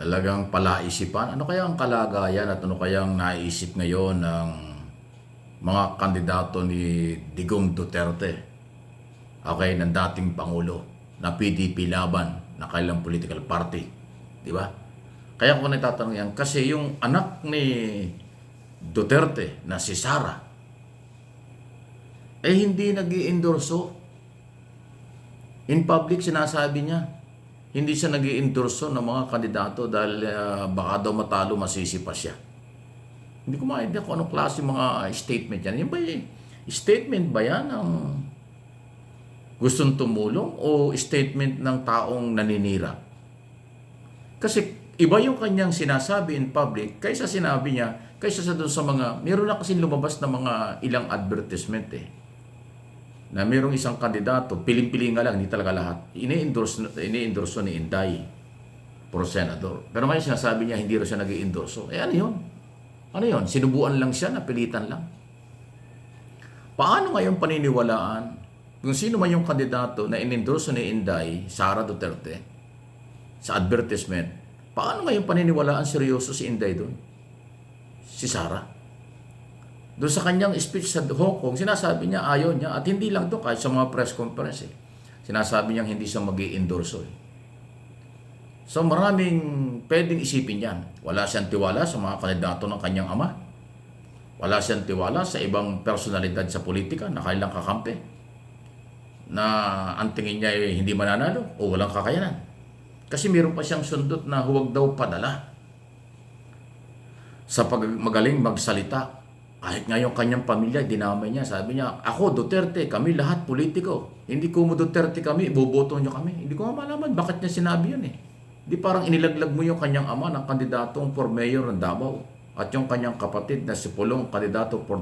Talagang palaisipan. Ano kaya ang kalagayan at ano kaya ang naisip ngayon ng mga kandidato ni Digong Duterte, okay, ng dating Pangulo, na PDP laban, na kailang political party. Di ba? Kaya ko natatanong yan, kasi yung anak ni Duterte na si Sara, hindi nag-i-endorso. In public, sinasabi niya, hindi siya nag-i-endorso ng mga kandidato dahil baka daw matalo, masisipa siya. Hindi ko maintindihan kung anong klase mga statement yan. Yan ba statement ba yan ng gustong tumulong o statement ng taong naninira? Kasi iba yung kanyang sinasabi in public kaysa sinabi niya, kaysa sa doon sa mga, meron na kasi lumabas na mga ilang advertisement na mayroong isang kandidato, piling-piling nga lang, hindi talaga lahat, ini-endorso ni Inday for senador. Pero ngayon sinasabi niya, hindi rin siya nag-i-endorso. Ano yun? Ano yun? Sinubuan lang siya, napilitan lang. Paano ngayon paniniwalaan kung sino man yung kandidato na in-endorso ni Inday, Sara Duterte, sa advertisement, paano ngayon paniniwalaan seryoso si Inday doon? Si Sara? Doon sa kanyang speech sa Hong Kong, sinasabi niya ayaw niya, at hindi lang doon, kahit sa mga press conference sinasabi niya hindi siya mag-i-endorso So maraming pwedeng isipin yan. Wala siyang tiwala sa mga kandidato ng kanyang ama. Wala siyang tiwala sa ibang personalidad sa politika na kailang kakampi, na ang tingin niya ay hindi mananalo o walang kakayanan. Kasi meron pa siyang sundot na huwag daw padala sa magaling magsalita. Kahit nga yung kanyang pamilya, dinamay niya. Sabi niya, ako, Duterte, kami lahat politiko. Hindi ko mo Duterte kami, iboboto niyo kami. Hindi ko malaman bakit niya sinabi yun Di parang inilaglag mo yung kanyang ama ng kandidatong for mayor ng Davao at yung kanyang kapatid na si Pulong, kandidato for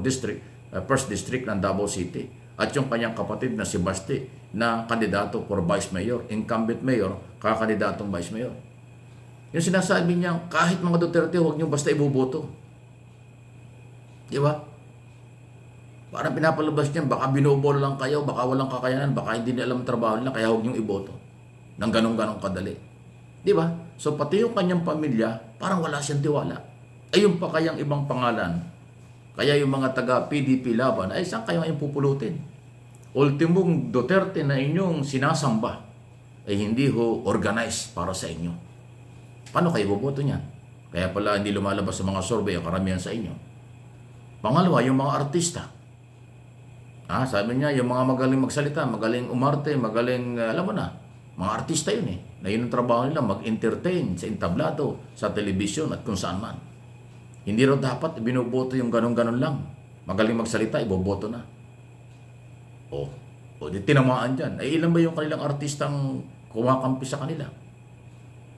first district ng Davao City, at yung kanyang kapatid na si Basti na kandidato for vice mayor, incumbent mayor, kakandidatong vice mayor. Yung sinasabi niya, kahit mga Duterte, huwag niyo basta iboboto. Di ba? Parang pinapalabas niya, baka binobol lang kayo, baka walang kakayanan, baka hindi nila alam trabaho nila, kaya huwag niyong iboto. Nang ganong-ganong kadali. Di ba? So pati yung kanyang pamilya, parang wala siyang tiwala. Ayun pa kayang ibang pangalan. Kaya yung mga taga PDP laban, ay saan kayo ang pupulutin? Ultimong Duterte na inyong sinasamba, ay hindi ho organized para sa inyo. Paano kayo boboto niyan? Kaya pala hindi lumalabas sa mga survey ang karamihan sa inyo. Pangalawa, yung mga artista. Sabi niya, yung mga magaling magsalita, magaling umarte, magaling, alam mo na, mga artista yun na yun ang trabaho nila, mag-entertain sa entablado, sa television at kung saan man. Hindi raw dapat binoboto yung ganon-ganon lang. Magaling magsalita, iboboto na. Di tinamaan dyan. Ay ilan ba yung kanilang artistang kumakampi sa kanila?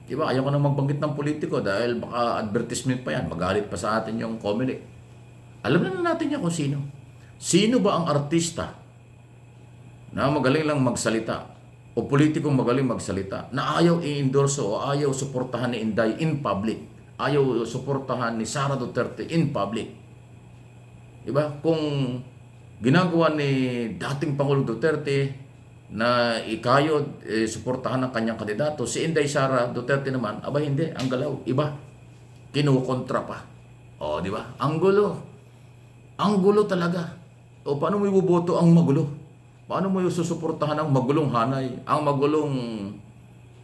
Diba, ayaw ko nang magbanggit ng politiko dahil baka advertisement pa yan, magalit pa sa atin yung comedy. Alam na natin niya kung sino. Sino ba ang artista na magaling lang magsalita o politikong magaling magsalita na ayaw i-endorso o ayaw suportahan ni Inday in public, ayaw suportahan ni Sara Duterte in public? Diba? Kung ginagawa ni dating Pangulong Duterte na ikayod, suportahan ng kanyang kandidato, si Inday Sara Duterte naman, hindi, ang galaw, iba. Kinukontra pa. Di ba? Ang gulo. Ang gulo talaga. Paano mo iboboto ang magulo? Paano mo susuportahan ang magulong hanay, ang magulong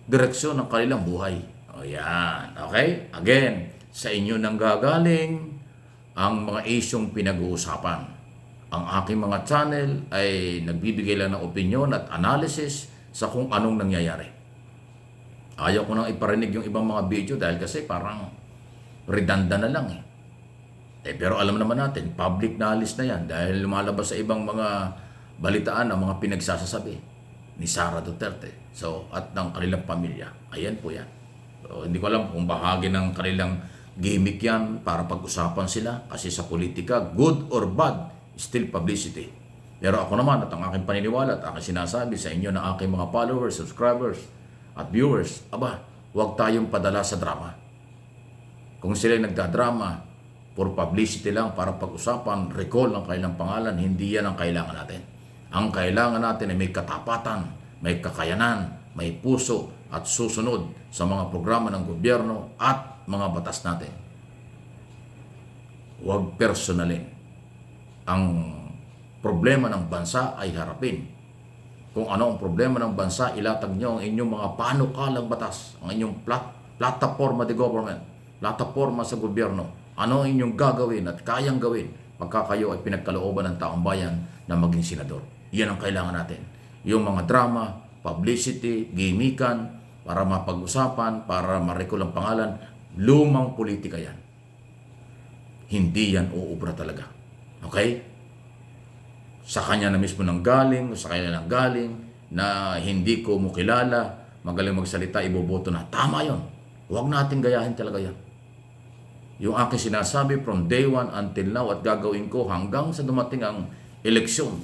direksyon ng kanilang buhay? Yan. Okay? Again, sa inyo nang gagaling ang mga isyong pinag-uusapan. Ang aking mga channel ay nagbibigay lang ng opinion at analysis sa kung anong nangyayari. Ayaw ko nang iparinig yung ibang mga video dahil kasi parang redundant na lang pero alam naman natin, public knowledge na yan dahil lumalabas sa ibang mga balitaan ang mga pinagsasasabi ni Sara Duterte at ng kanilang pamilya. Ayan po yan. Hindi ko alam kung bahagi ng kanilang gimmick yan para pag-usapan sila kasi sa politika, good or bad, still publicity. Pero ako naman at ang aking paniniwala at aking sinasabi sa inyo ng aking mga followers, subscribers at viewers, huwag tayong padala sa drama. Kung sila nagdadrama, for publicity lang para pag-usapan, recall ng kailang pangalan, hindi yan ang kailangan natin. Ang kailangan natin ay may katapatan, may kakayanan, may puso at susunod sa mga programa ng gobyerno at mga batas natin. Huwag personalin. Ang problema ng bansa ay harapin. Kung ano ang problema ng bansa, ilatag nyo ang inyong mga panukalang batas, ang inyong plataforma de government, plataforma sa gobyerno. Ano ang inyong gagawin at kayang gawin pagka kayo ay pinagkalooban ng taong bayan na maging senador. Yan ang kailangan natin. Yung mga drama, publicity, gimikan, para mapag-usapan, para ma-recall ang pangalan, lumang politika yan. Hindi yan uubra talaga. Okay? Sa kanya na mismo nang galing, sa kanya nang galing, na hindi ko mo kilala, magaling magsalita, iboboto na. Tama yon. Huwag natin gayahin talaga yan. Yung aking sinasabi from day one until now at gagawin ko hanggang sa dumating ang eleksyon.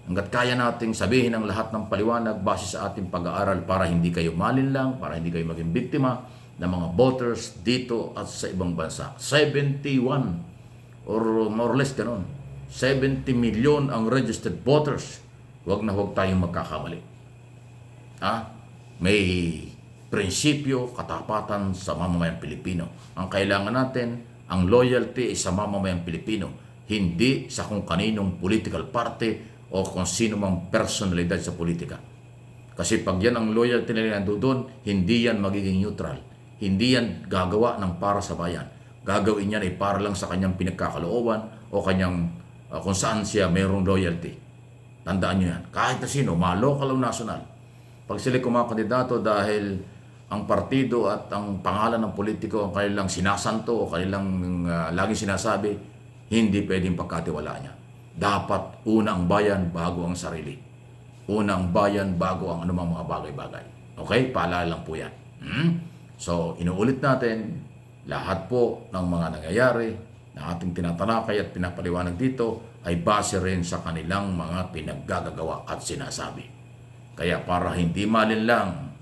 Hanggat kaya nating sabihin ang lahat ng paliwanag base sa ating pag-aaral para hindi kayo malinlang, para hindi kayo maging biktima ng mga voters dito at sa ibang bansa. 71 or more or less ganun. 70 million ang registered voters. Huwag na huwag tayong magkakamali. May prinsipyo, katapatan sa mamamayang Pilipino. Ang kailangan natin, ang loyalty ay sa mamamayang Pilipino, hindi sa kung kaninong political party o kung sino mang personalidad sa politika. Kasi pag yan ang loyalty nila nandoon, hindi yan magiging neutral. Hindi yan gagawa ng para sa bayan. Gagawin yan ay para lang sa kanyang pinagkakalooban o kanyang kung saan siya mayroong loyalty. Tandaan nyo yan. Kahit na sino, local o national. Pag sila kumakandidato dahil ang partido at ang pangalan ng politiko ang kanilang sinasanto o kanilang laging sinasabi, hindi pwedeng pagkatiwalaan niya. Dapat una ang bayan bago ang sarili. Una ang bayan bago ang anumang mga bagay-bagay. Okay? Paalala lang po yan. So, inuulit natin, lahat po ng mga nangyayari na ating tinatalakay at pinapaliwanag dito ay base rin sa kanilang mga pinaggagawa at sinasabi. Kaya para hindi malinlang,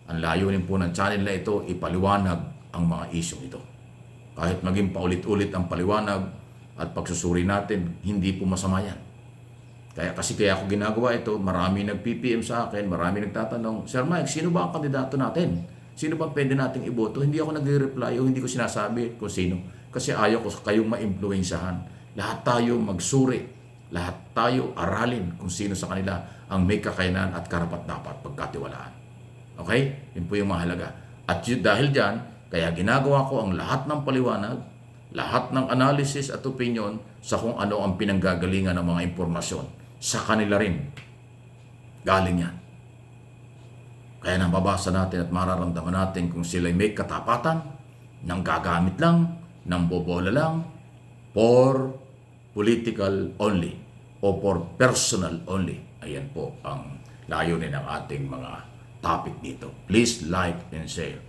ang layunin po ng channel na ito, ipaliwanag ang mga isyong ito. Kahit maging paulit-ulit ang paliwanag, at pagsusuri natin, hindi po masama yan. Kaya ako ginagawa ito, marami nag-PPM sa akin, marami nagtatanong, Sir Mike, sino ba ang kandidato natin? Sino ba pwede nating iboto? Hindi ako nagre-reply o hindi ko sinasabi kung sino. Kasi ayaw ko kayong ma-influensyahan. Lahat tayo magsuri, lahat tayo aralin kung sino sa kanila ang may kakayanan at karapat-dapat pagkatiwalaan. Okay? Yun po yung mahalaga. At dahil dyan, kaya ginagawa ko ang lahat ng paliwanag, lahat ng analysis at opinion sa kung ano ang pinanggagalingan ng mga impormasyon. Sa kanila rin. Galing yan. Kaya nababasa natin at mararamdaman natin kung sila may katapatan, nang gagamit lang, nang bobola lang, for political only, o for personal only. Ayan po ang layunin ng ating mga topic dito. Please like and share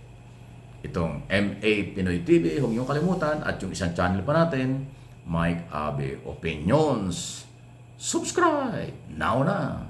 itong MA Pinoy TV, huwag niyong kalimutan, at yung isang channel pa natin, Mike Abe Opinions. Subscribe now na!